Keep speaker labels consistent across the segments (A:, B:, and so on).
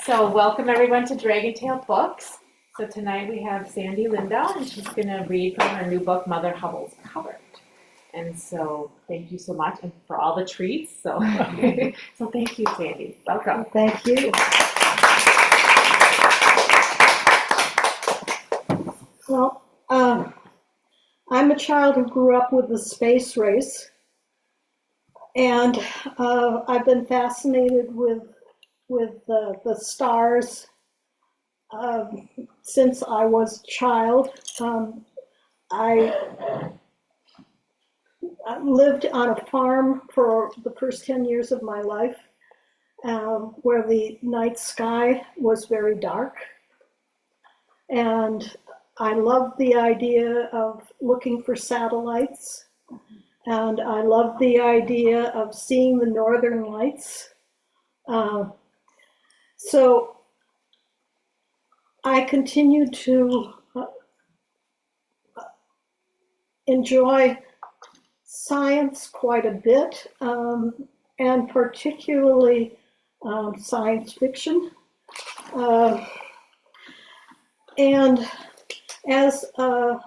A: So welcome everyone to Dragon Tail Books. So tonight we have Sandy Lindow, and she's going to read from her new book, Mother Hubble's Covered. And so thank you so much, and for all the treats. So, so thank you, Sandy. Welcome.
B: Thank you. Well, I'm a child who grew up with the space race, and I've been fascinated with the stars since I was a child. I lived on a farm for the first 10 years of my life, where the night sky was very dark. And I loved the idea of looking for satellites. And I loved the idea of seeing the northern lights. So I continued to enjoy science quite a bit, and particularly science fiction. And as an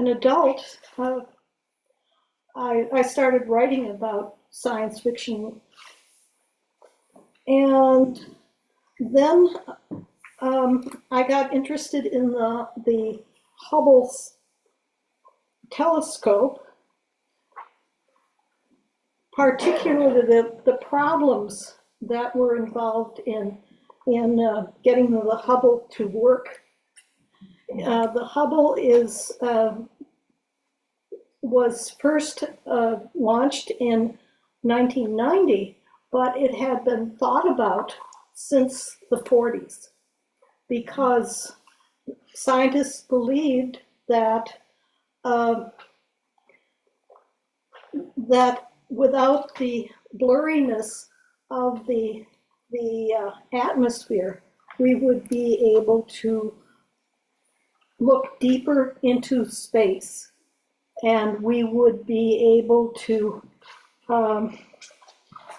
B: adult, I started writing about science fiction. And then I got interested in the Hubble telescope, particularly the problems that were involved in getting the Hubble to work. The Hubble was first launched in 1990, but it had been thought about since the 40s, because scientists believed that that without the blurriness of the atmosphere, we would be able to look deeper into space, and we would be able to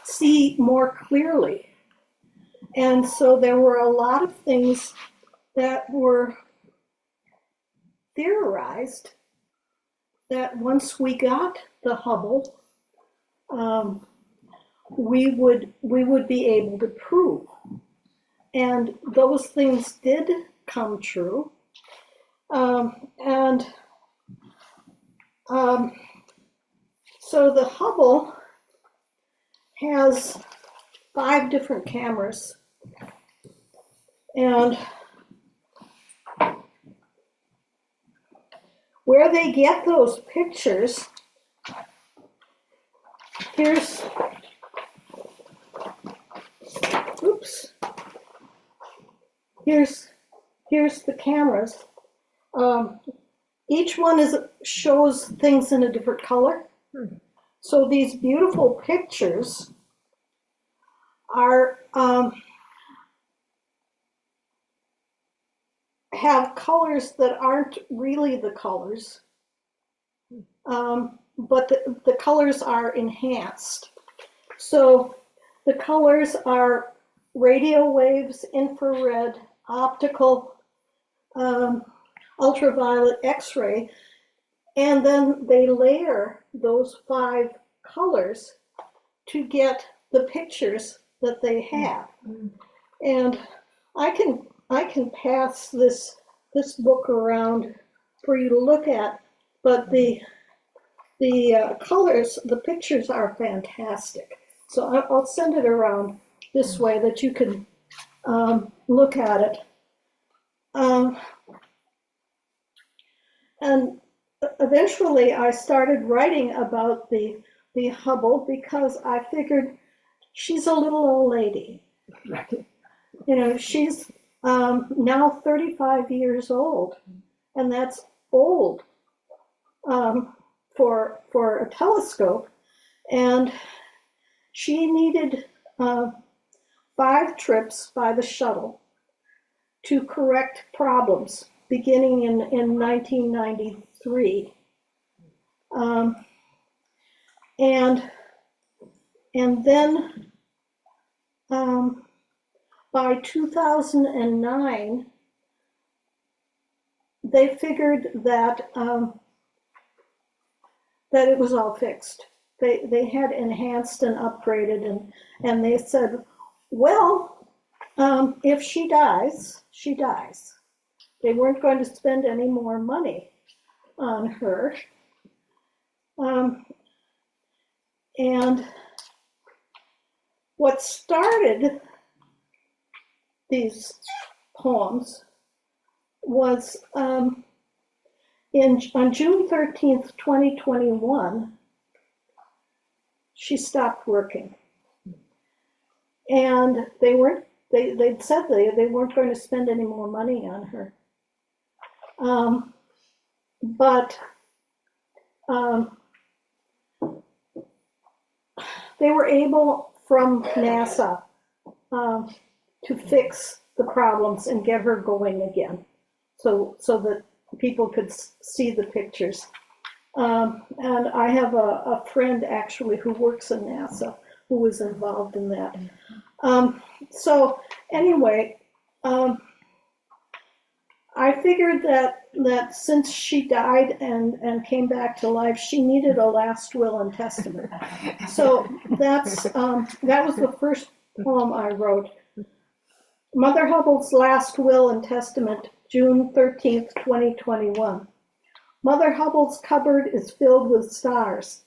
B: see more clearly. And so there were a lot of things that were theorized that once we got the Hubble, we would be able to prove. And those things did come true. So the Hubble has 5 different cameras, and where they get those pictures, here's the cameras. Each one shows things in a different color. So these beautiful pictures are have colors that aren't really the colors, but the colors are enhanced. So the colors are radio waves, infrared, optical, ultraviolet, X-ray, and then they layer those 5 colors to get the pictures that they have. And I can pass this book around for you to look at, but the colors, the pictures are fantastic. So I'll send it around this way that you can look at it. And eventually I started writing about the Hubble because I figured she's a little old lady. You know, she's now 35 years old, and that's old for a telescope. And she needed 5 trips by the shuttle to correct problems beginning in 1993. And And then by 2009, they figured that that it was all fixed. They had enhanced and upgraded, and they said, well, if she dies, she dies. They weren't going to spend any more money on her. And what started these poems was on June 13th, 2021, she stopped working. And they'd said they weren't going to spend any more money on her. But they were able, from NASA, to fix the problems and get her going again, so that people could see the pictures. And I have a friend actually who works in NASA who was involved in that. So anyway, I figured that since she died and came back to life, she needed a last will and testament. So that was the first poem I wrote. Mother Hubble's Last Will and Testament, June 13th, 2021. Mother Hubble's cupboard is filled with stars.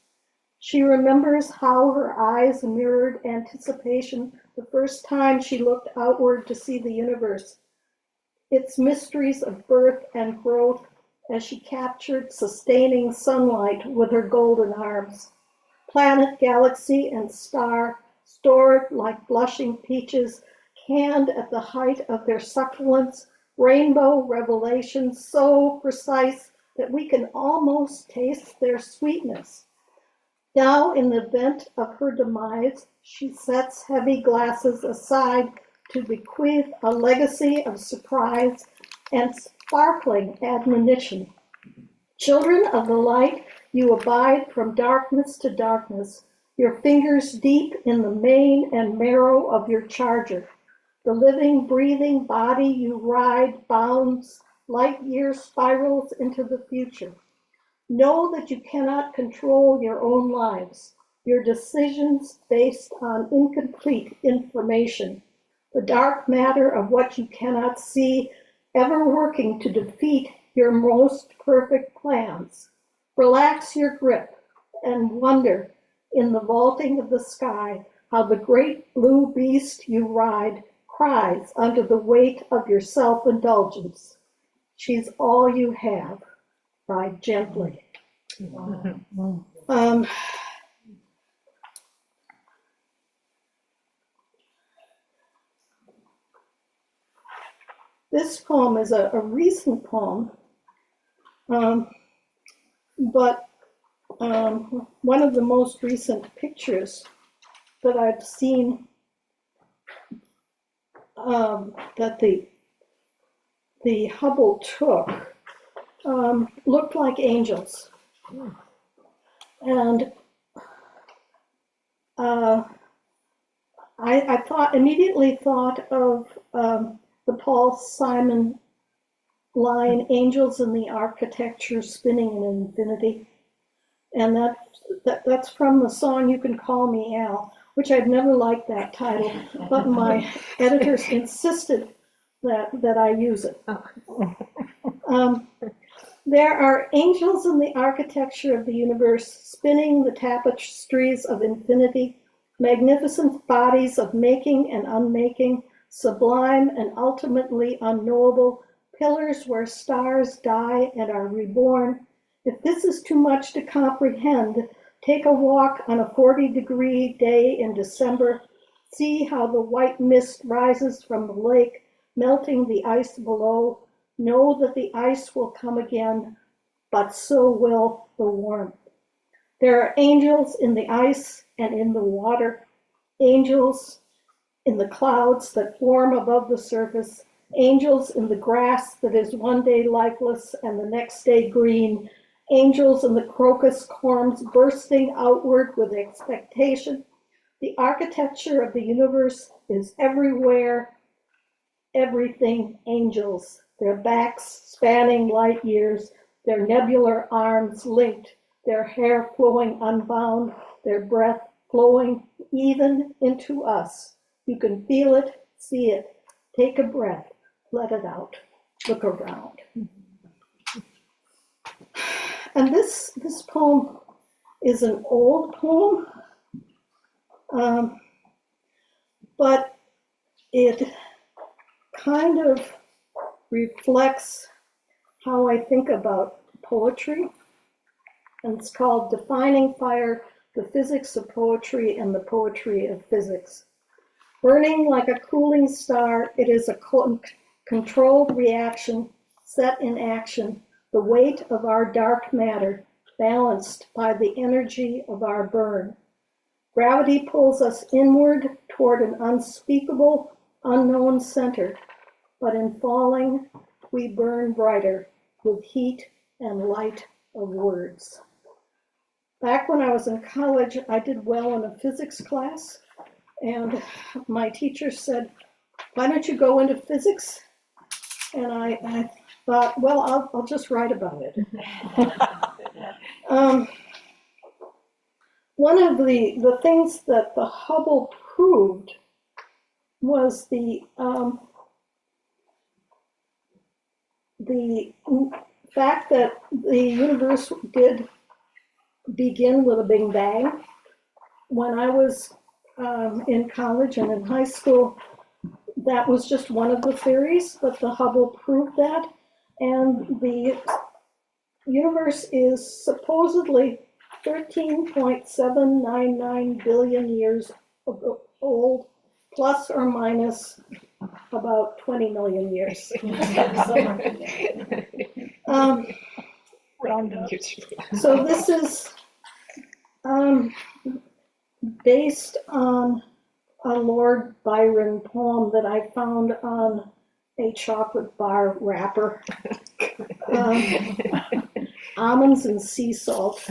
B: She remembers how her eyes mirrored anticipation the first time she looked outward to see the universe, its mysteries of birth and growth, as she captured sustaining sunlight with her golden arms. Planet, galaxy, and star, stored like blushing peaches, canned at the height of their succulence, rainbow revelations so precise that we can almost taste their sweetness. Now, in the event of her demise, she sets heavy glasses aside to bequeath a legacy of surprise and sparkling admonition. Children of the light, you abide from darkness to darkness, your fingers deep in the mane and marrow of your charger. The living, breathing body you ride bounds light year spirals into the future. Know that you cannot control your own lives, your decisions based on incomplete information, the dark matter of what you cannot see, ever working to defeat your most perfect plans. Relax your grip and wonder in the vaulting of the sky how the great blue beast you ride cries under the weight of your self-indulgence. She's all you have. Ride gently. This poem is a recent poem, but one of the most recent pictures that I've seen that the Hubble took looked like angels. And I immediately thought of the Paul Simon line, "Angels in the architecture spinning in infinity." And that's from the song "You Can Call Me Al," which I'd never liked that title, but my editors insisted that I use it. There are angels in the architecture of the universe, spinning the tapestries of infinity, magnificent bodies of making and unmaking, sublime and ultimately unknowable, pillars where stars die and are reborn. If this is too much to comprehend, take a walk on a 40-degree day in December. See how the white mist rises from the lake, melting the ice below. Know that the ice will come again, but so will the warmth. There are angels in the ice and in the water, angels in the clouds that form above the surface, angels in the grass that is one day lifeless and the next day green, angels in the crocus corms bursting outward with expectation, The architecture of the universe is everywhere, everything angels, their backs spanning light years, their nebular arms linked, their hair flowing unbound, their breath flowing even into us. You can feel it, see it. Take a breath, let it out, look around. And this poem is an old poem, but it kind of reflects how I think about poetry. And it's called Defining Fire, the Physics of Poetry and the Poetry of Physics. Burning like a cooling star, it is a controlled reaction set in action, the weight of our dark matter balanced by the energy of our burn. Gravity pulls us inward toward an unspeakable, unknown center, but in falling, we burn brighter with heat and light of words. Back when I was in college, I did well in a physics class, and my teacher said, "Why don't you go into physics?" And I thought, well, I'll just write about it. One of the things that the Hubble proved was the fact that the universe did begin with a Big Bang. When I was in college and in high school, that was just one of the theories, but the Hubble proved that. And the universe is supposedly 13.799 billion years old, plus or minus about 20 million years. So this is based on a Lord Byron poem that I found on a chocolate bar wrapper. Almonds and sea salt.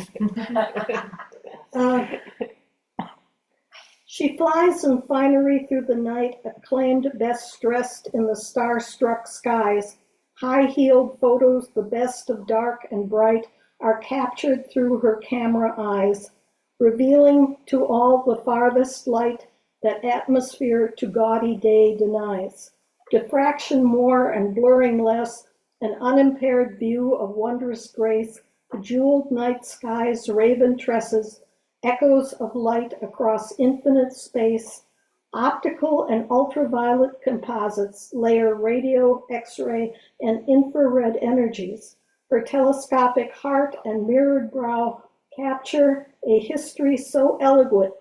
B: She flies in finery through the night, acclaimed best dressed in the star-struck skies. High-heeled photos, the best of dark and bright, are captured through her camera eyes, revealing to all the farthest light that atmosphere to gaudy day denies. Diffraction more and blurring less, an unimpaired view of wondrous grace, the jeweled night sky's raven tresses, echoes of light across infinite space, optical and ultraviolet composites layer radio, X-ray, and infrared energies. Her telescopic heart and mirrored brow capture a history so eloquent,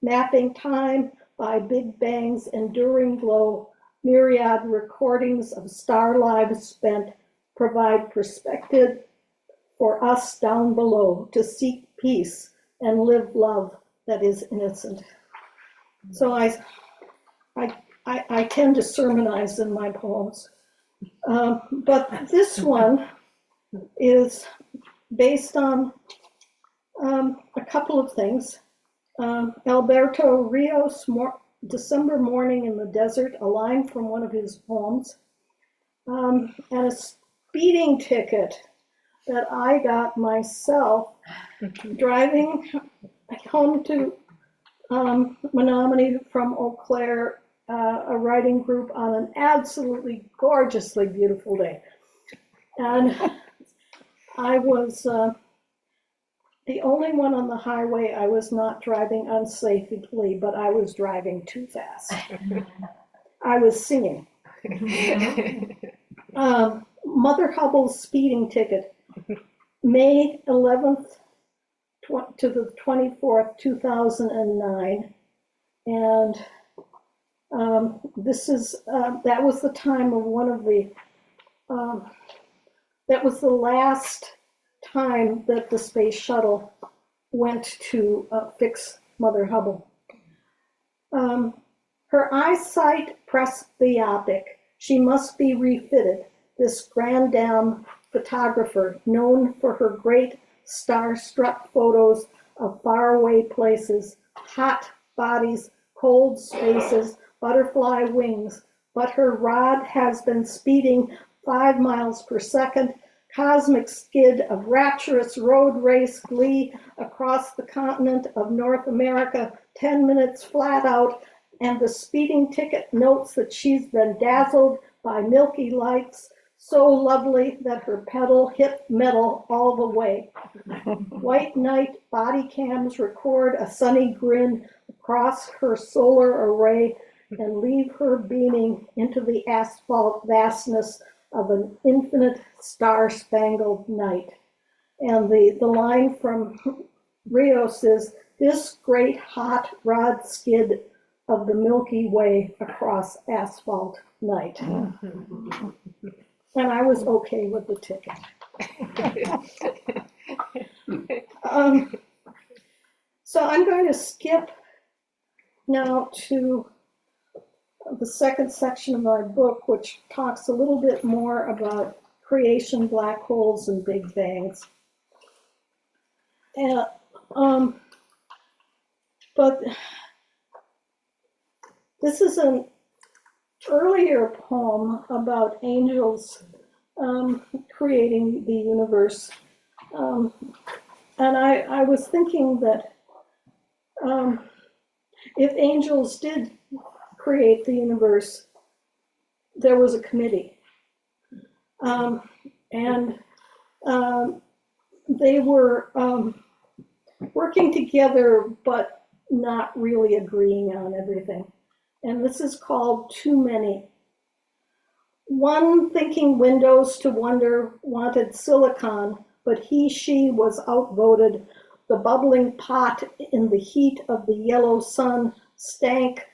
B: mapping time by Big Bang's enduring glow. Myriad recordings of star lives spent provide perspective for us down below to seek peace and live love that is innocent. So I tend to sermonize in my poems, but this one is based on a couple of things. Alberto Rios' December Morning in the Desert, a line from one of his poems, and a speeding ticket that I got myself driving home to Menominee from Eau Claire, a writing group on an absolutely gorgeously beautiful day. And I was the only one on the highway. I was not driving unsafely, but I was driving too fast. I was singing. Mother Hubble's speeding ticket, May 11th to the 24th, 2009. And this is, that was the time of one of the, that was the last time that the space shuttle went to fix Mother Hubble. Her eyesight presbyopic, she must be refitted, this grand dame photographer known for her great star-struck photos of faraway places, hot bodies, cold spaces, butterfly wings, but her rod has been speeding 5 miles per second, cosmic skid of rapturous road race glee across the continent of North America, 10 minutes flat out, and the speeding ticket notes that she's been dazzled by milky lights, so lovely that her pedal hit metal all the way. White night body cams record a sunny grin across her solar array and leave her beaming into the asphalt vastness of an infinite star-spangled night. And the line from Rios is, this great hot rod skid of the Milky Way across asphalt night. And I was okay with the ticket. So I'm going to skip now to the second section of my book, which talks a little bit more about creation, black holes, and big bangs. And, but this is an earlier poem about angels creating the universe. And I was thinking that if angels did create the universe, there was a committee. And they were working together, but not really agreeing on everything. And this is called Too Many. One, thinking windows to wonder, wanted silicon, but she was outvoted. The bubbling pot in the heat of the yellow sun stank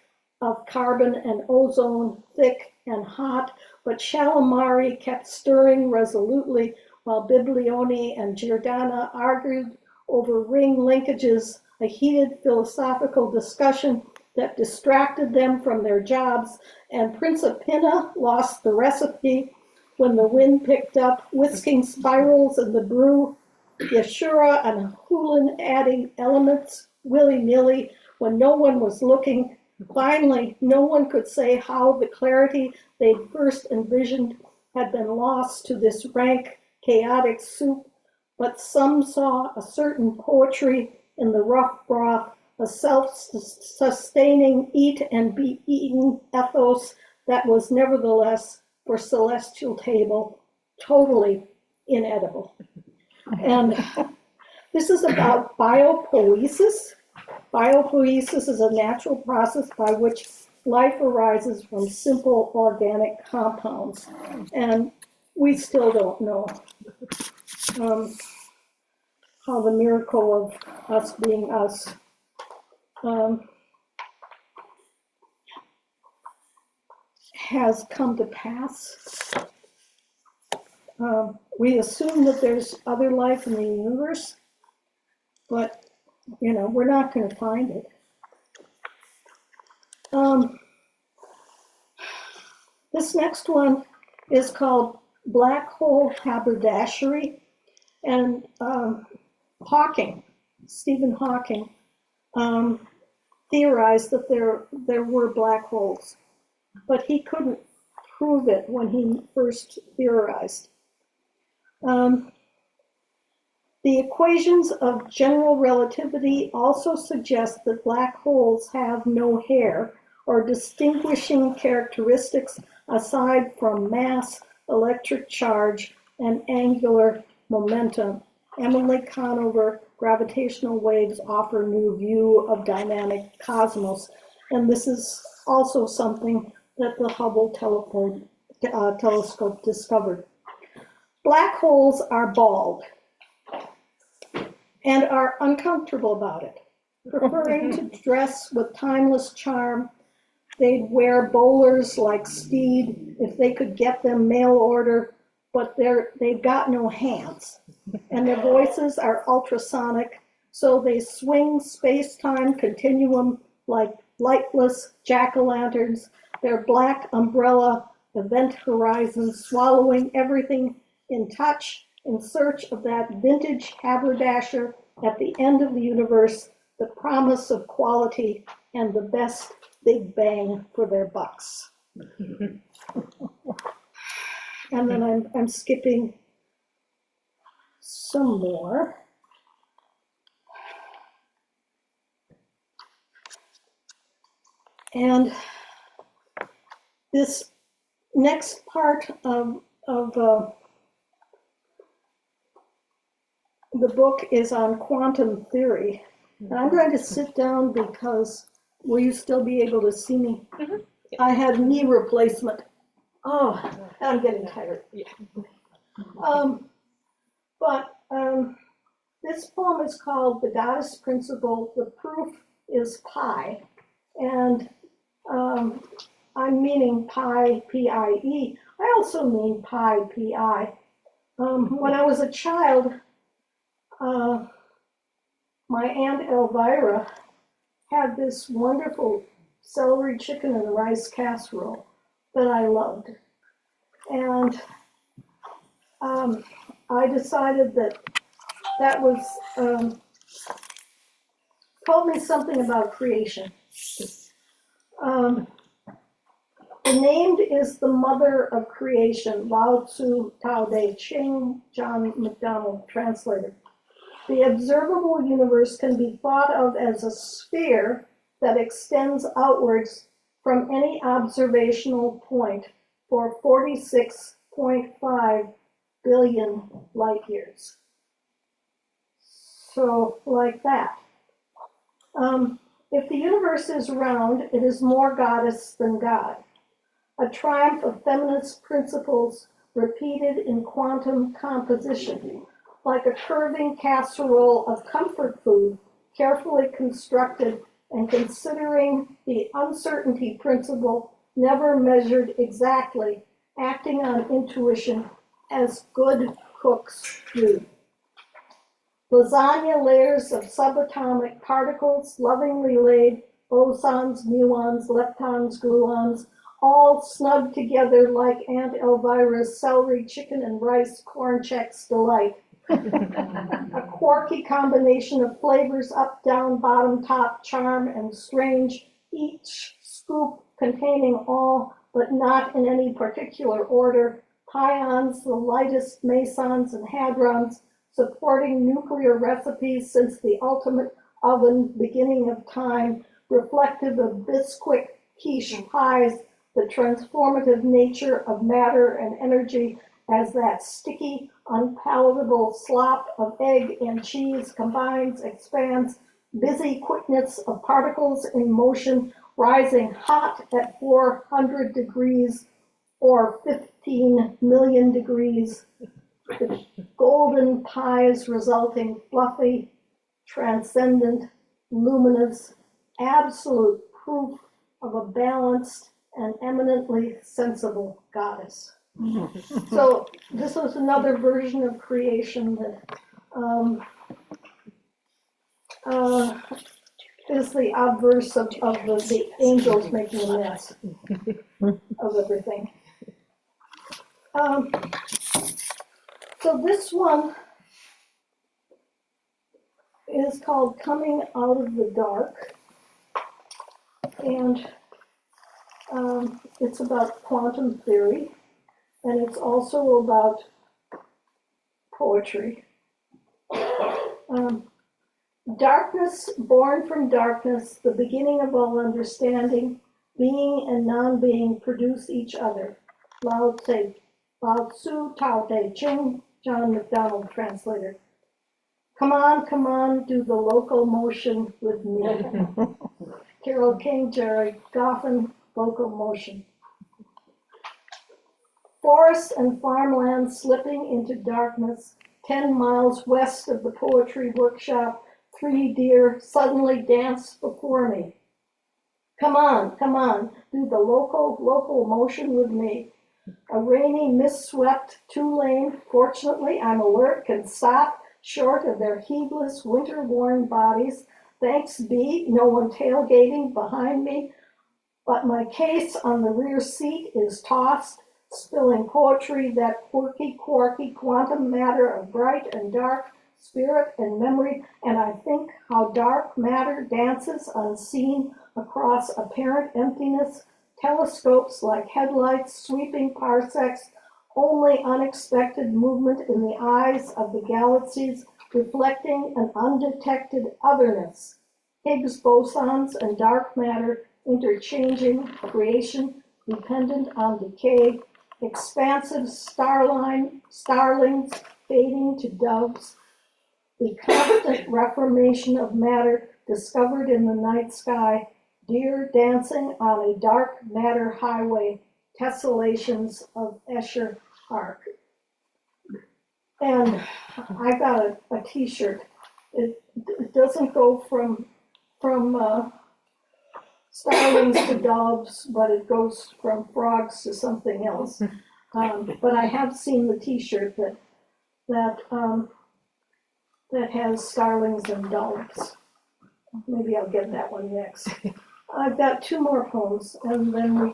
B: of carbon and ozone, thick and hot, but Shalimari kept stirring resolutely while Biblioni and Giordana argued over ring linkages, a heated philosophical discussion that distracted them from their jobs, and Principina lost the recipe when the wind picked up, whisking spirals in the brew, Yeshua and Hulin adding elements willy-nilly when no one was looking. Finally, no one could say how the clarity they'd first envisioned had been lost to this rank, chaotic soup, but some saw a certain poetry in the rough broth, a self-sustaining eat and be eaten ethos that was nevertheless, for celestial table, totally inedible. And this is about biopoiesis. Biopoiesis is a natural process by which life arises from simple organic compounds. And we still don't know how the miracle of us being us has come to pass. We assume that there's other life in the universe, but we're not going to find it. This next one is called Black Hole Haberdashery, and Stephen Hawking, theorized that there were black holes, but he couldn't prove it when he first theorized. The equations of general relativity also suggest that black holes have no hair or distinguishing characteristics aside from mass, electric charge, and angular momentum. Emily Conover, gravitational waves offer new view of dynamic cosmos. And this is also something that the Hubble telescope discovered. Black holes are bald and are uncomfortable about it. Preferring to dress with timeless charm, they'd wear bowlers like Steed if they could get them mail order, but they've got no hands. And their voices are ultrasonic, so they swing space-time continuum like lightless jack-o'-lanterns, their black umbrella event horizon swallowing everything in touch in search of that vintage haberdasher at the end of the universe, the promise of quality, and the best big bang for their bucks. And then I'm skipping some more. And this next part of the book is on quantum theory. And I'm going to sit down because will you still be able to see me?
A: Mm-hmm.
B: I had knee replacement. Oh, I'm getting tired.
A: Yeah.
B: This poem is called The Goddess Principle. The proof is pi. And I'm meaning pi, P-I-E. I also mean pi, P-I. When I was a child, my Aunt Elvira had this wonderful celery chicken and rice casserole that I loved. And I decided that was, told me something about creation. The named is the mother of creation, Lao Tzu, Tao Te Ching, John MacDonald translated. The observable universe can be thought of as a sphere that extends outwards from any observational point for 46.5 billion light years. So, like that. If the universe is round, it is more goddess than God. A triumph of feminist principles repeated in quantum composition, like a curving casserole of comfort food, carefully constructed and considering the uncertainty principle, never measured exactly, acting on intuition as good cooks do. Lasagna layers of subatomic particles, lovingly laid, bosons, muons, leptons, gluons, all snug together like Aunt Elvira's celery, chicken, and rice corn Chex delight. A quirky combination of flavors, up, down, bottom, top, charm, and strange, each scoop containing all, but not in any particular order, pions, the lightest mesons and hadrons, supporting nuclear recipes since the ultimate oven beginning of time, reflective of Bisquick quiche pies, the transformative nature of matter and energy as that sticky, unpalatable slop of egg and cheese combines, expands, busy quickness of particles in motion, rising hot at 400 degrees or 15 million degrees, the golden pies resulting fluffy, transcendent, luminous, absolute proof of a balanced and eminently sensible goddess. So this was another version of creation that is the obverse of the angels making a mess of everything. So this one is called Coming Out of the Dark, and it's about quantum theory, and it's also about poetry. Darkness, born from darkness, the beginning of all understanding, being and non-being produce each other. Lao Tzu, Tao Te Ching, John MacDonald translator. Come on, do the local motion with me. Carol King, Jerry Goffin, local motion. Forest and farmland slipping into darkness, 10 miles west of the poetry workshop, 3 deer suddenly dance before me. Come on, do the local motion with me. A rainy, mist-swept 2-lane, fortunately I'm alert, can stop short of their heedless, winter-worn bodies. Thanks be, no one tailgating behind me, but my case on the rear seat is tossed, spilling poetry, that quirky, quantum matter of bright and dark, spirit, and memory, and I think how dark matter dances unseen across apparent emptiness, telescopes like headlights sweeping parsecs, only unexpected movement in the eyes of the galaxies reflecting an undetected otherness. Higgs bosons and dark matter interchanging, creation dependent on decay, expansive starlings fading to doves, the constant reformation of matter discovered in the night sky, deer dancing on a dark matter highway, tessellations of Escher Arc. And I got a t-shirt. It doesn't go from starlings to doves, but it goes from frogs to something else. But I have seen the t-shirt that has starlings and doves. Maybe I'll get that one next. I've got two more poems, and then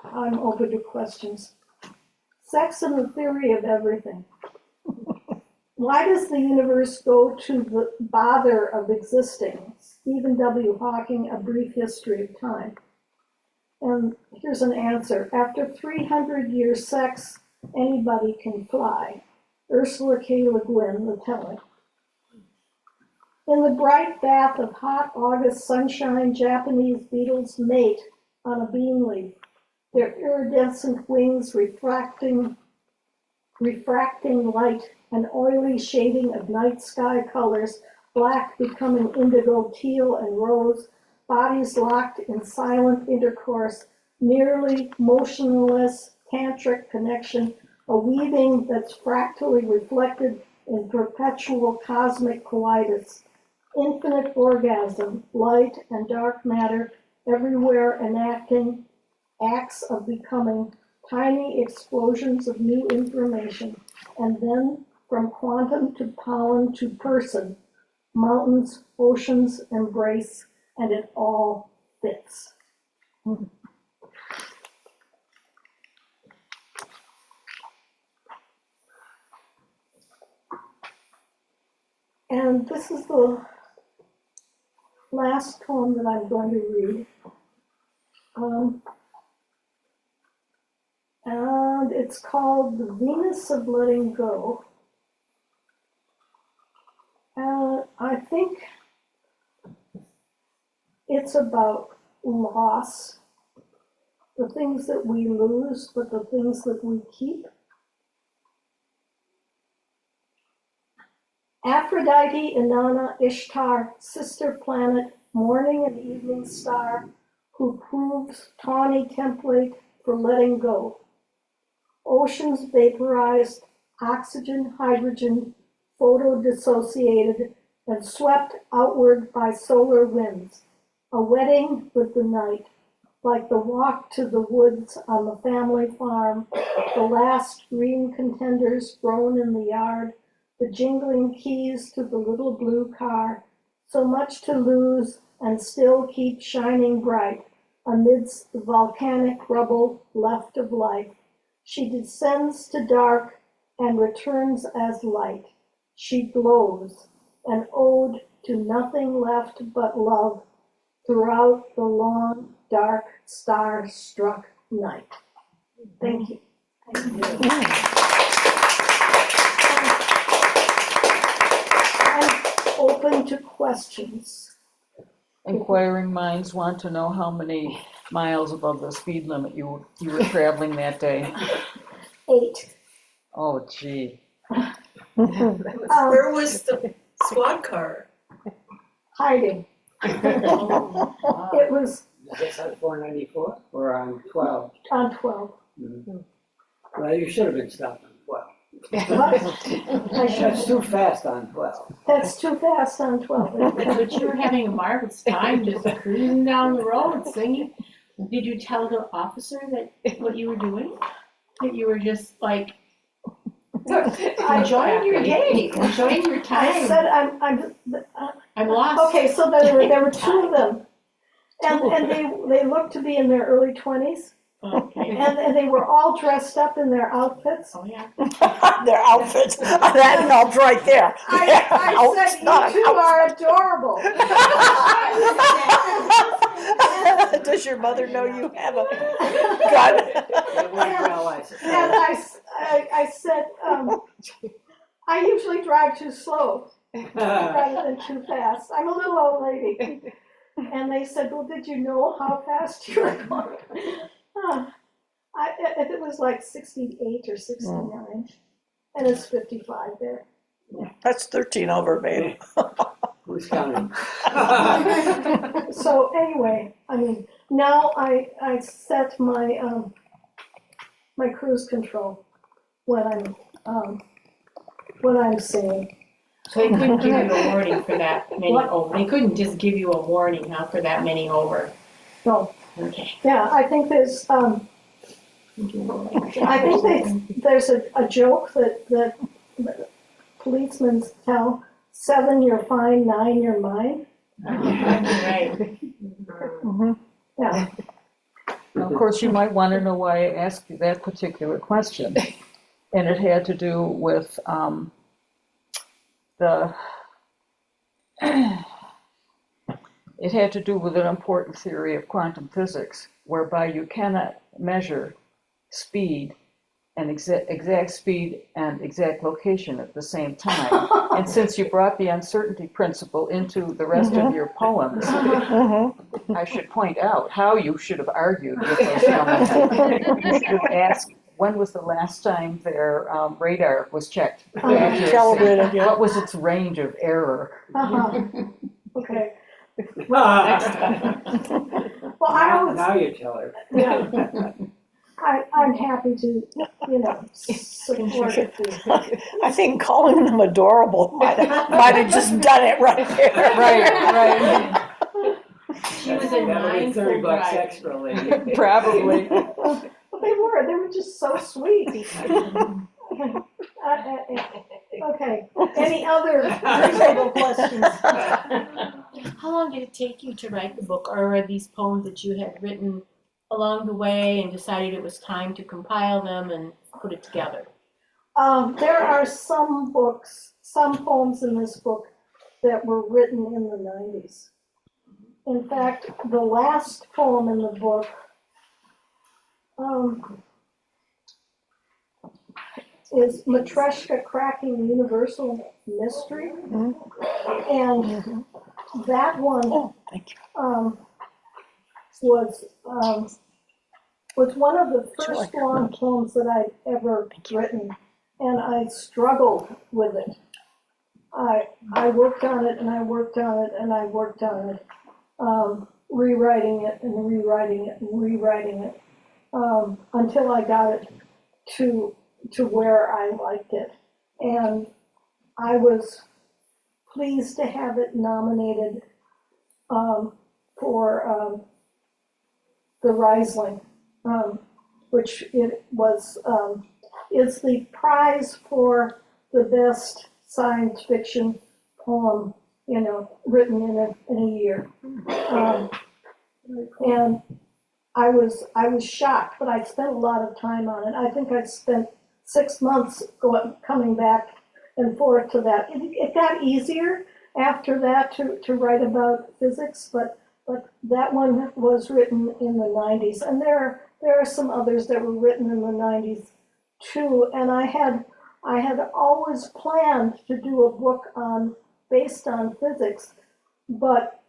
B: I'm open to questions. Sex and the Theory of Everything. Why does the universe go to the bother of existing? Stephen W. Hawking, A Brief History of Time. And here's an answer. After 300 years sex, anybody can fly. Ursula K. Le Guin, The Telling. In the bright bath of hot August sunshine, Japanese beetles mate on a bean leaf, their iridescent wings refracting light, an oily shading of night sky colors, black becoming indigo, teal, and rose, bodies locked in silent intercourse, nearly motionless tantric connection, a weaving that's fractally reflected in perpetual cosmic coitus, infinite orgasm, light and dark matter everywhere enacting acts of becoming, tiny explosions of new information, and then from quantum to pollen to person, mountains, oceans embrace, and it all fits. And this is the last poem that I'm going to read. And it's called The Venus of Letting Go. And I think it's about loss, the things that we lose, but the things that we keep. Aphrodite, Inanna, Ishtar, sister planet, morning and evening star, who proves tawny template for letting go. Oceans vaporized, oxygen, hydrogen, photo-dissociated, and swept outward by solar winds. A wedding with the night, like the walk to the woods on the family farm, the last green contenders grown in the yard, the jingling keys to the little blue car, so much to lose and still keep shining bright amidst the volcanic rubble left of life. She descends to dark and returns as light. She glows, an ode to nothing left but love throughout the long, dark, star-struck night. Thank you. Thank you. I'm open to questions.
C: Inquiring minds want to know how many miles above the speed limit you were traveling that day.
B: 8.
C: Oh, gee.
D: Where was the squad car?
B: Hiding. It was
E: Is this on 494 or on 12?
B: on 12.
E: Mm-hmm. Well, you should have been stopped on 12.
B: I should,
E: That's too fast on 12.
B: that's too fast on 12.
A: But you were having a marvelous time just cruising down the road singing. Did you tell the officer that what you were doing? That you were just like enjoying your day, enjoying your
B: I
A: time?
B: said,
A: I'm lost.
B: okay, so there were two of them. And they looked to be in their early 20s.
A: Okay.
B: And they were all dressed up in their outfits.
A: Oh, yeah.
F: Their outfits, that helps right there.
B: I said, you two are adorable.
F: Does your mother know you have a gun?
E: It went well, I
B: And
E: suppose.
B: I said, I usually drive too slow rather than too fast. I'm a little old lady. And they said, well, did you know how fast you were going? If it was like 68 or 69, and it's 55 there.
F: That's 13 over, babe.
E: Who's counting?
B: So anyway, I mean, now I set my my cruise control when I'm singing.
G: So they couldn't give you a warning for that many
B: What?
G: over. They couldn't just give you a warning, huh, for that many over.
B: No,
G: Okay.
B: yeah, I think there's there's a joke that policemen tell: 7, you're fine; 9, you're mine.
G: Right.
B: Yeah.
C: Now, of course, you might want to know why I asked you that particular question. And it had to do with it had to do with an important theory of quantum physics, whereby you cannot measure speed and exact speed and exact location at the same time. And since you brought the uncertainty principle into the rest of your poems, I should point out how you should have argued with those gentlemen. You should have asked, when was the last time their radar was checked? for accuracy?
F: Calibrated, yeah.
C: What was its range of error?
B: Okay.
E: Next
B: time. Well, I always,
E: Now you tell her.
B: yeah. I'm happy to, support it.
F: I think calling them adorable might have just done it right there.
C: Right.
G: She was a
E: That'll be $30
G: mindful bride.
E: extra, lady.
C: Probably.
B: But they were just so sweet. Okay, any other reasonable questions?
G: How long did it take you to write the book, or are these poems that you had written along the way and decided it was time to compile them and put it together?
B: There are some poems in this book that were written in the 90s. In fact, the last poem in the book is Matryoshka Cracking Universal Mystery. And that one was one of the first long poems that I'd ever written, and I struggled with it. I worked on it, and I worked on it, and I worked on it, rewriting it and rewriting it and rewriting it, until I got it to where I liked it. And I was pleased to have it nominated for the Riesling, which it was is the prize for the best science fiction poem, written in a year. And I was shocked, but I spent a lot of time on it. I think I spent 6 months coming back and forth to that. It got easier after that to write about physics, but that one was written in the 90s, and there are some others that were written in the 90s too. And I had always planned to do a book based on physics, but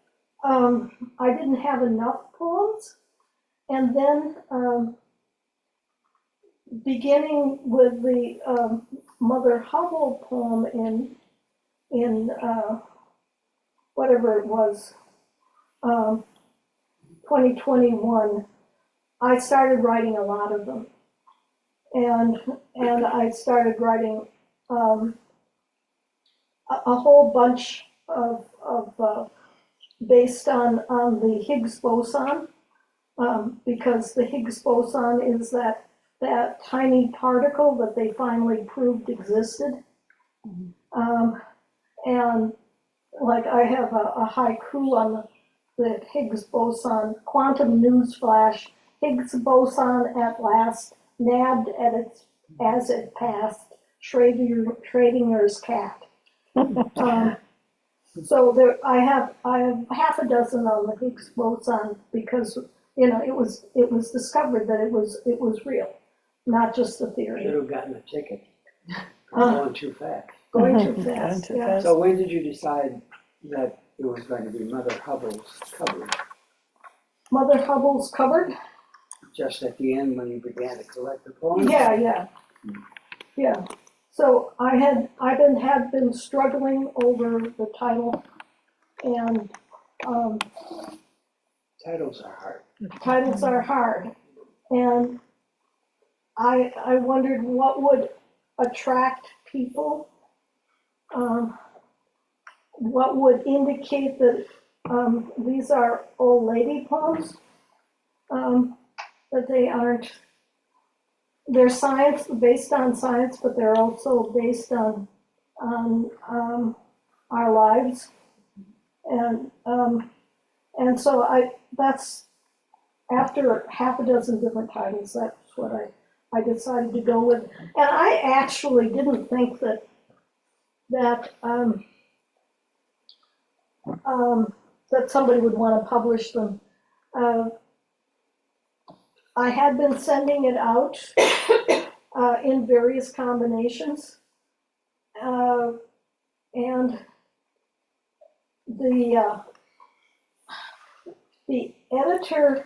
B: I didn't have enough poems. And then beginning with the Mother Hubble poem in whatever it was, 2021, I started writing a lot of them, and I started writing a whole bunch of based on the Higgs boson, because the Higgs boson is that tiny particle that they finally proved existed. And like I have a haiku on the Higgs boson: quantum newsflash, Higgs boson at last nabbed at its as it passed Schrodinger's cat. So there, I have half a dozen on the Higgs boson because it was discovered that it was real, not just a
E: Should
B: theory.
E: have gotten a ticket. I'm going too fast.
B: Going too
F: Going
B: fast.
F: too
B: Yeah.
F: fast.
E: So when did you decide that it was going to be Mother Hubble's cupboard?
B: Mother Hubble's cupboard.
E: Just at the end when you began to collect the poems?
B: Yeah. So I had been struggling over the title, and
E: Titles are hard.
B: titles are hard, and I wondered what would attract people, what would indicate that these are old lady poems, that they aren't. They're based on science, but they're also based on our lives, and so that's after half a dozen different titles. That's what I decided to go with, and I actually didn't think that somebody would want to publish them. I had been sending it out in various combinations, and the editor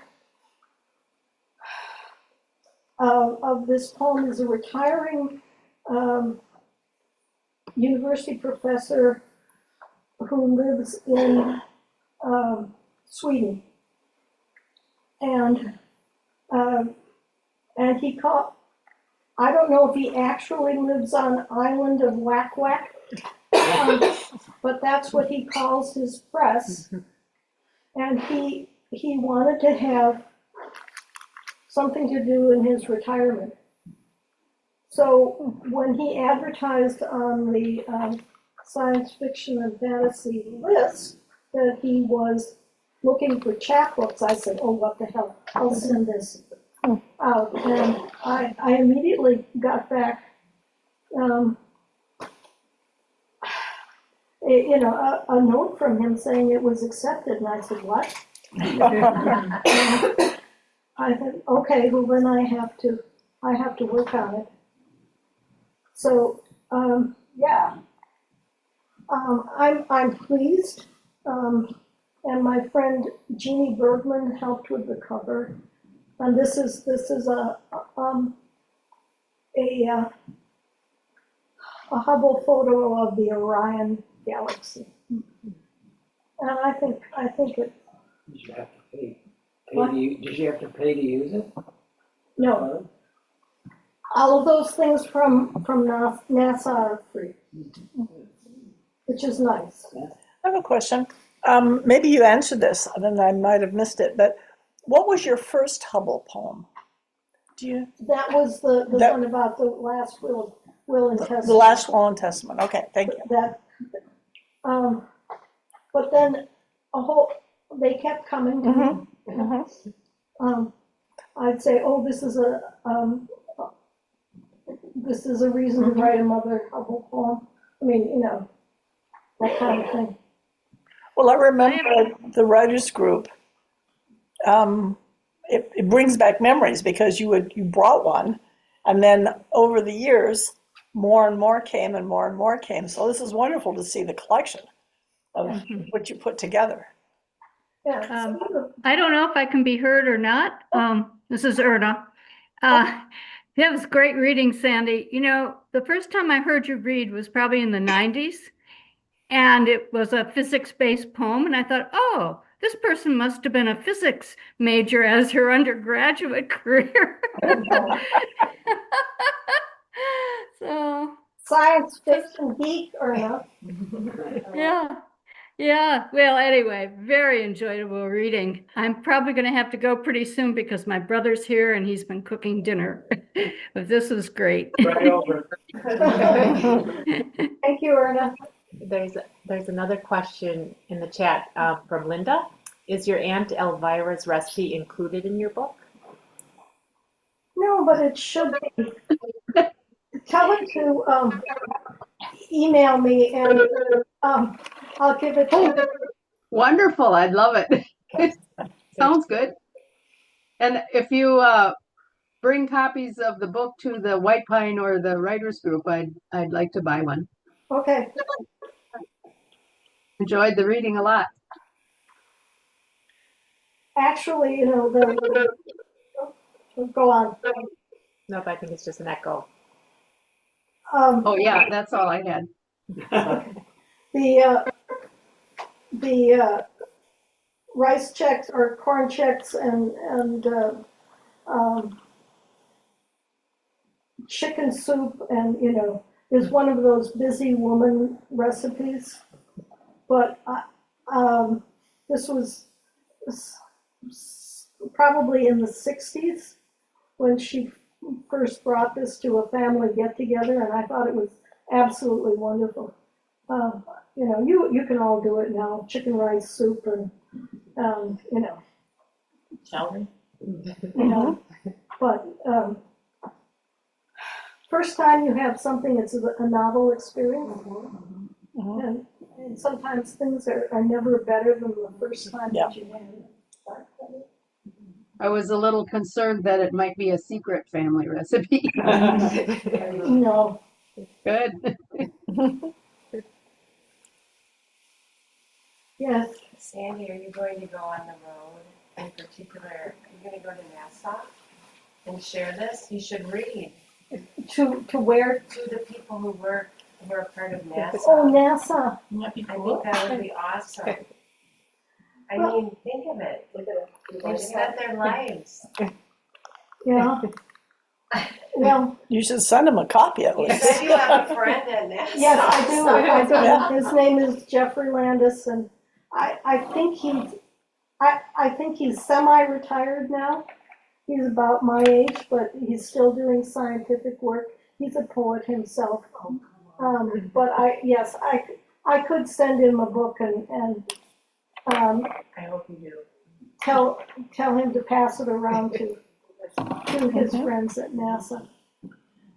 B: of this poem is a retiring university professor who lives in Sweden, and he called. I don't know if he actually lives on island of Whack Whack, but that's what he calls his press. And he wanted to have something to do in his retirement. So when he advertised on the science fiction and fantasy list that he was looking for chapbooks, I said, oh, what the hell, I'll send this out. And I immediately got back, a note from him saying it was accepted, and I said, what? I said, okay, well then I have to work on it. So, yeah, I'm pleased. And my friend Jeannie Bergman helped with the cover. And this is a Hubble photo of the Orion galaxy. And I think it.
E: Did you have to pay?
B: What?
E: Did you have to pay to use it?
B: No, all of those things from NASA are free, which is nice.
F: I have a question. Maybe you answered this, and then I might have missed it, but what was your first Hubble poem? Do you?
B: That was the one about the last will and testament.
F: The last will and testament. Okay, thank you.
B: That, but then they kept coming to me. I'd say, oh, this is a reason to write a Mother Hubble poem. I mean, that kind of thing.
F: Well, I remember the writers group. It brings back memories because you brought one, and then over the years, more and more came and more and more came. So this is wonderful to see the collection of what you put together.
B: Yeah.
H: I don't know if I can be heard or not. This is Erna. That was great reading, Sandy. The first time I heard you read was probably in the 90s, and it was a physics-based poem, and I thought, oh, this person must have been a physics major as her undergraduate career. So
B: Science fiction geek or not?
H: Yeah. Well, anyway, very enjoyable reading. I'm probably going to have to go pretty soon because my brother's here and he's been cooking dinner. But this was great.
E: Right over.
B: Thank you, Erna.
A: There's another question in the chat from Linda. Is your Aunt Elvira's recipe included in your book?
B: No, but it should be. Tell him to email me and I'll give it to you.
I: Wonderful, I'd love it. Sounds good. And if you bring copies of the book to the White Pine or the writers group, I'd like to buy one.
B: Okay.
I: Enjoyed the reading a lot.
B: Actually, you know, go on.
A: Nope, I think it's just an echo.
I: Oh yeah, that's all I had.
B: The rice checks or corn checks and chicken soup and, you know, is one of those busy woman recipes. But this was probably in the 60s when she first brought this to a family get-together, and I thought it was absolutely wonderful. You know, you can all do it now, chicken rice soup and, you know.
G: Shall
B: You know, but first time you have something that's a novel experience, and sometimes things are never better than the first time that you had it.
I: I was a little concerned that it might be a secret family recipe.
B: No,
I: Good.
B: yes,
J: Sandy, are you going to go on the road? In particular, are you going to go to NASA and share this? You should read
B: to where?
J: to the people who are part of NASA.
B: Oh, NASA.
G: That'd be
J: I
G: cool.
J: think that would be awesome. I mean, think of it. They've spent their lives.
B: Yeah. Well,
F: You should send him a copy at
J: You
F: least.
J: said you have a friend at NASA.
B: yes, I do.
F: Yeah.
B: His name is Jeffrey Landis, and I think he's semi-retired now. He's about my age, but he's still doing scientific work. He's a poet himself. But I could send him a book and
J: I hope you do.
B: tell him to pass it around to his friends at NASA.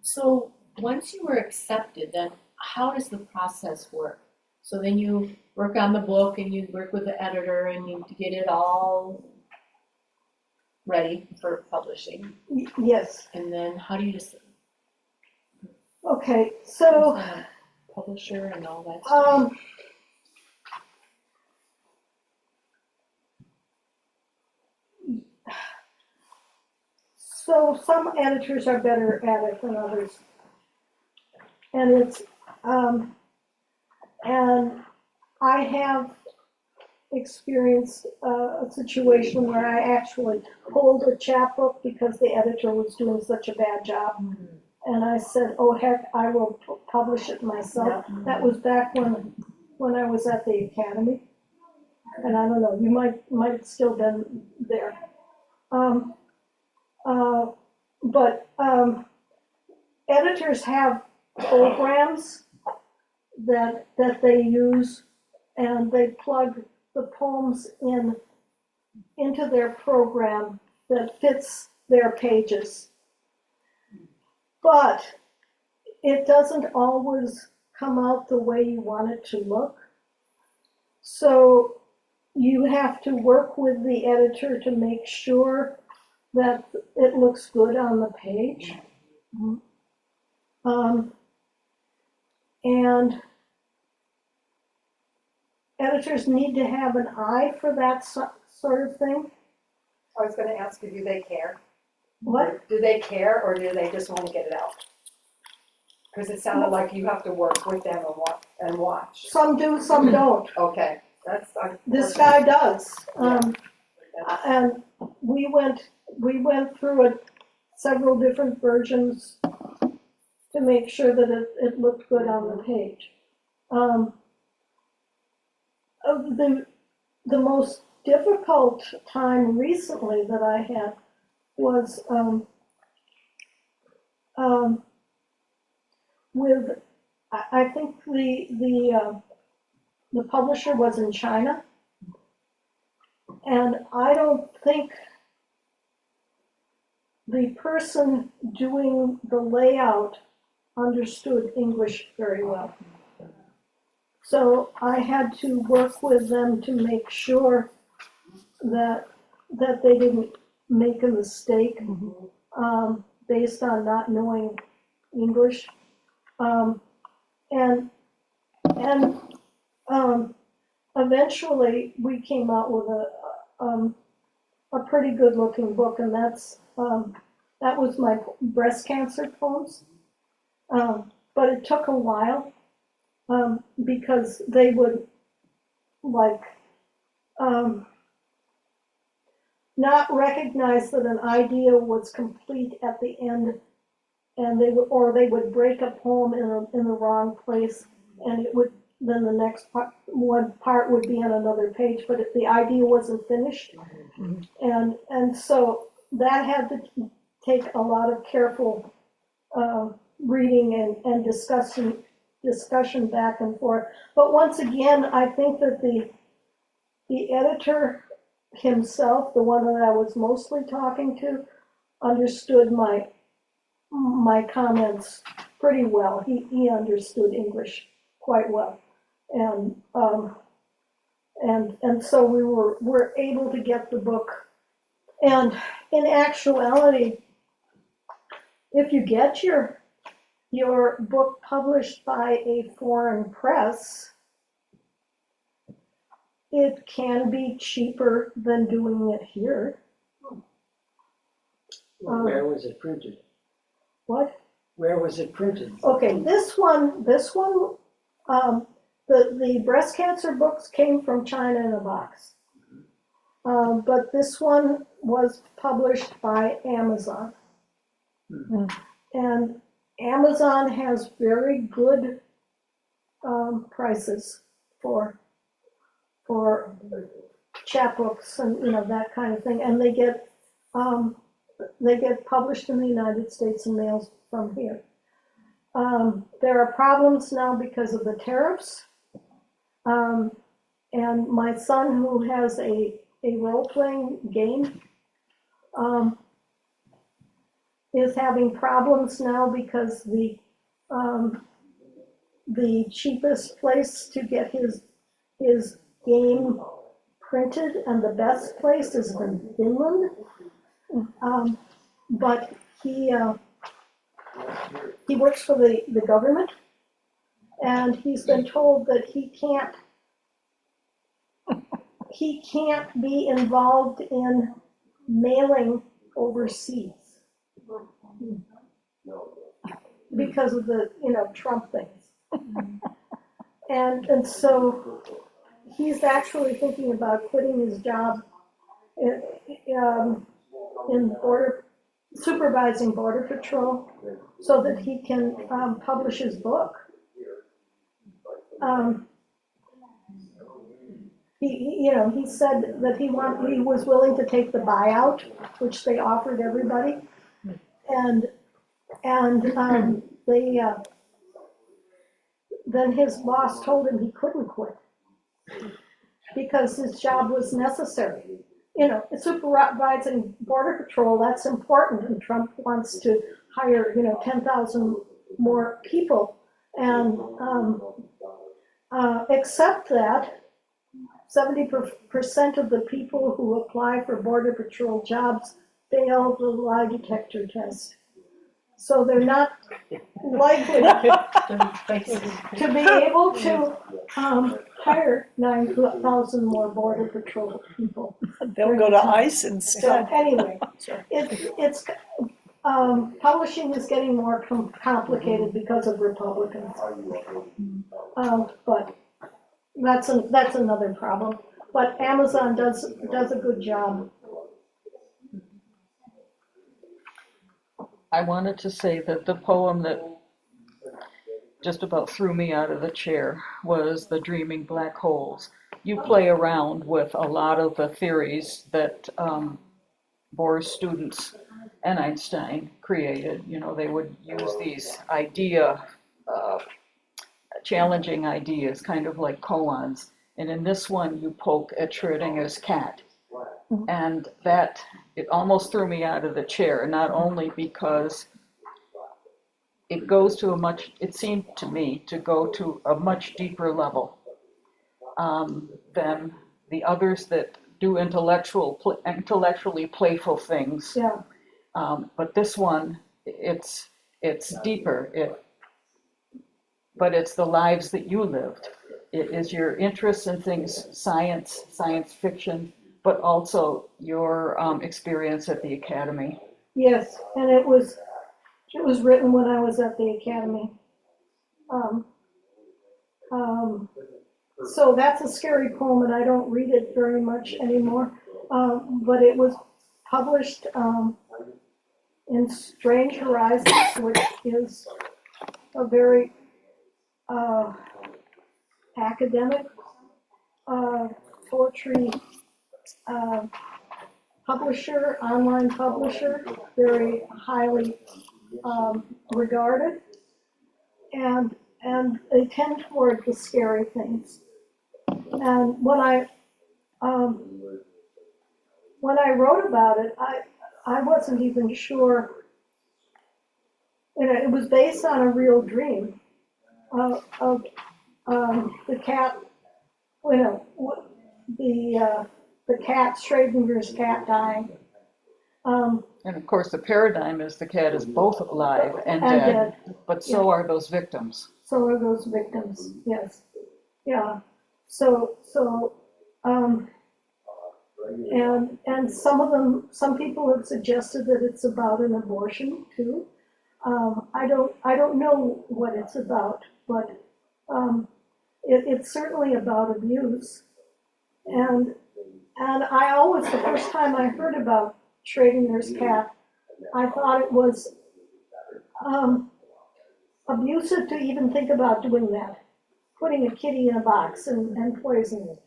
G: So once you were accepted, then how does the process work? So then you work on the book and you work with the editor and you get it all ready for publishing.
B: Yes.
G: And then how do you just
B: Okay. So.
G: publisher and all that stuff?
B: So some editors are better at it than others. And and I have experienced a situation where I actually pulled a chapbook because the editor was doing such a bad job. And I said, oh heck, I will publish it myself. That was back when I was at the academy. And I don't know, you might still been there. But editors have programs that they use, and they plug the poems into their program that fits their pages. But it doesn't always come out the way you want it to look. So you have to work with the editor to make sure that it looks good on the page. And editors need to have an eye for that sort of thing.
K: I was gonna ask you, do they care?
B: What?
K: Do they care, or do they just wanna get it out? Because it sounded like you have to work with them and watch.
B: Some do, some don't.
K: Okay,
B: This guy does. And we went through several different versions to make sure that it looked good on the page. The most difficult time recently that I had was with, I think the publisher was in China, and I don't think the person doing the layout understood English very well. So I had to work with them to make sure that they didn't make a mistake based on not knowing English. And eventually we came out with a pretty good looking book, and that was my breast cancer poems. But it took a while because they would not recognize that an idea was complete at the end, and they would break a poem in the wrong place, and then the next one part would be on another page, but if the idea wasn't finished, and so that had to take a lot of careful reading and discussion back and forth. But once again, I think that the editor himself, the one that I was mostly talking to, understood my comments pretty well. He understood English quite well, and so we were able to get the book. And in actuality, if you get your book published by a foreign press, it can be cheaper than doing it here.
E: Where was it printed?
B: What?
E: Where was it printed?
B: Okay, this one, the breast cancer books came from China in a box. But this one was published by Amazon. And Amazon has very good prices for chapbooks and that kind of thing, and they get published in the United States and mailed from here. There are problems now because of the tariffs, and my son, who has a role-playing game, is having problems now because the cheapest place to get his game printed and the best place is in Finland. But he works for the government, and he's been told that he can't be involved in mailing overseas because of the Trump things. And so he's actually thinking about quitting his job in supervising Border Patrol so that he can publish his book. He said that he was willing to take the buyout, which they offered everybody, and then his boss told him he couldn't quit because his job was necessary. Supervising Border Patrol, that's important, and Trump wants to hire 10,000 more people, and except that 70% of the people who apply for Border Patrol jobs fail the lie detector test. So they're not likely to be able to hire 9,000 more Border Patrol people.
F: They'll go to ICE
B: So
F: instead.
B: anyway, it's publishing is getting more complicated because of Republicans. But that's another problem. But Amazon does a good job.
C: I wanted to say that the poem that just about threw me out of the chair was The Dreaming Black Holes. You play around with a lot of the theories that Bohr's students and Einstein created. They would use these challenging ideas, kind of like koans. And in this one, you poke at Schrödinger's cat. And that it almost threw me out of the chair, not only because it goes to it seemed to me to go to a much deeper level than the others that do intellectually playful things.
B: Yeah.
C: But this one, it's deeper. But it's the lives that you lived. It is your interest in things, science fiction, but also your experience at the Academy.
B: Yes, and it was written when I was at the Academy. So that's a scary poem, and I don't read it very much anymore. But it was published in Strange Horizons, which is a very academic poetry publisher, online publisher, very highly regarded, and they tend toward the scary things. And when I wrote about it, I wasn't even sure. It was based on a real dream of the cat. The cat, Schrodinger's cat, dying.
C: And of course, the paradigm is the cat is both alive and
B: And
C: dead, but so are those victims.
B: So are those victims, yes. Yeah. So and some people have suggested that it's about an abortion too. I don't know what it's about, but it's certainly about abuse. And I always, the first time I heard about Schrodinger's cat, I thought it was abusive to even think about doing that, putting a kitty in a box and poisoning it.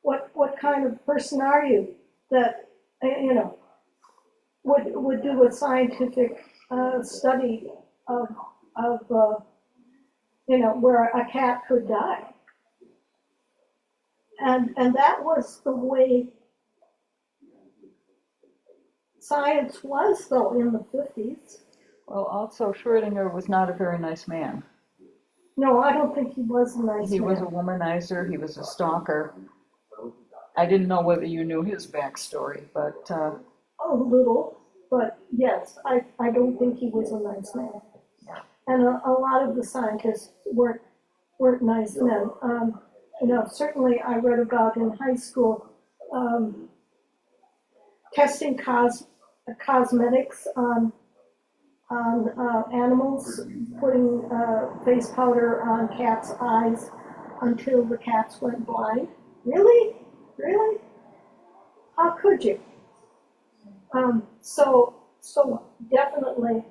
B: What kind of person are you that would do a scientific study of where a cat could die? And that was the way science was, though, in the 50s.
C: Well, also Schrödinger was not a very nice man.
B: No, I don't think he was a nice man.
C: He was a womanizer, he was a stalker. I didn't know whether you knew his backstory, but...
B: A little, but yes, I don't think he was a nice man. And a lot of the scientists weren't nice men. Certainly I read about in high school testing cosmetics on animals, putting face powder on cats' eyes until the cats went blind. Really? Really? How could you? So definitely,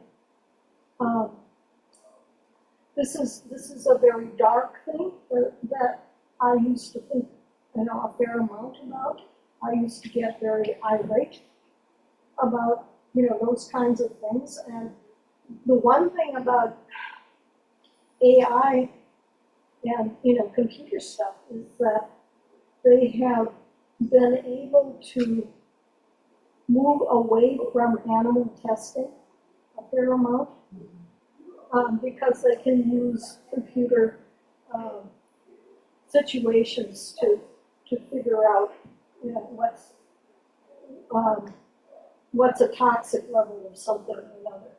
B: this is a very dark thing that I used to think a fair amount about. I used to get very irate about those kinds of things. And the one thing about AI and computer stuff is that they have been able to move away from animal testing a fair amount because they can use computer situations to figure out what's a toxic level of something or another.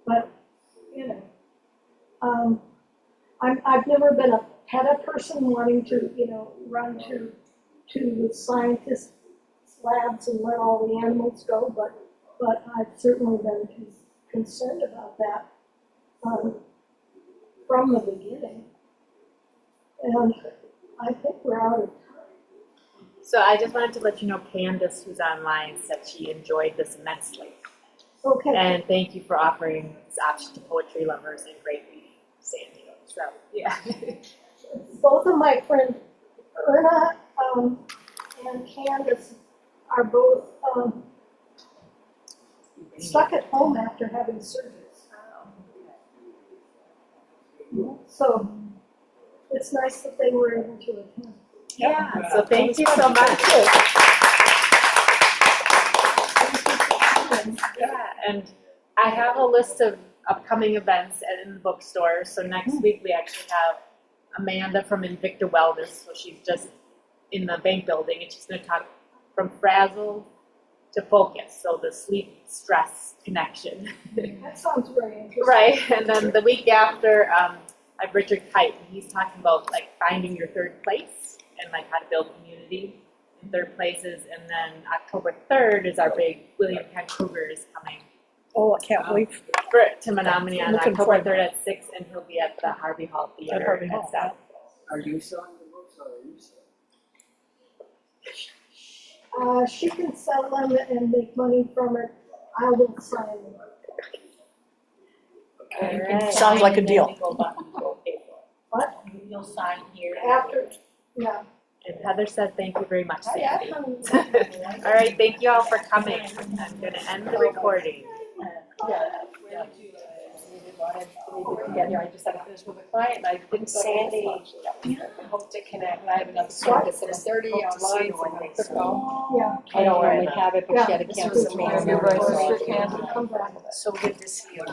B: But I've never been a PETA person wanting to run to the scientists' labs and let all the animals go, but I've certainly been concerned about that from the beginning. And I think we're out of time.
A: So I just wanted to let you know Candace, who's online, said she enjoyed this immensely.
B: Okay.
A: And thank you for offering this option to poetry lovers and great reading, Sandy. So, yeah.
B: Both of my friends, Erna and Candace, are both stuck at home after having surgeries. So it's nice that they were able to attend.
A: Yeah, so thank you so much. Yeah, and I have a list of upcoming events in the bookstore. So next week we actually have Amanda from Invicta Wellness. So she's just in the bank building, and she's going to talk from frazzled to focus. So the sleep stress connection.
B: That sounds very interesting.
A: Right, and then the week after, I have Richard Kite, and he's talking about like finding your third place and like how to build community in third places. And then October 3rd is our big William Penn Kruger is coming
F: Oh, I can't wait.
A: to Menominee on
F: Looking
A: October
F: forward.
A: 3rd at 6, and he'll be at the Harvey Hall Theater
F: Harvey
A: at
F: Hall.
A: 7.
E: Are you selling the books or are you selling?
B: She can sell them and make money from it. I will sign them.
A: Alright.
F: Sounds like a
G: And then
F: deal.
G: we go back and go pay for it.
B: What?
G: You'll sign here.
B: After, yeah.
A: And Heather said thank you very much,
K: Oh, yeah.
A: Sandy. All right, thank you all for coming. I'm gonna end the recording.
K: Together, I just had to finish with a client, and I didn't Sandy, I hope to connect, I have another slot at 6:30 online, so
B: Yeah.
K: I don't normally have it, but she had to
B: Yeah.
K: cancel me.
C: You're right, Sister Candy.
B: Come back.
K: So good to see you.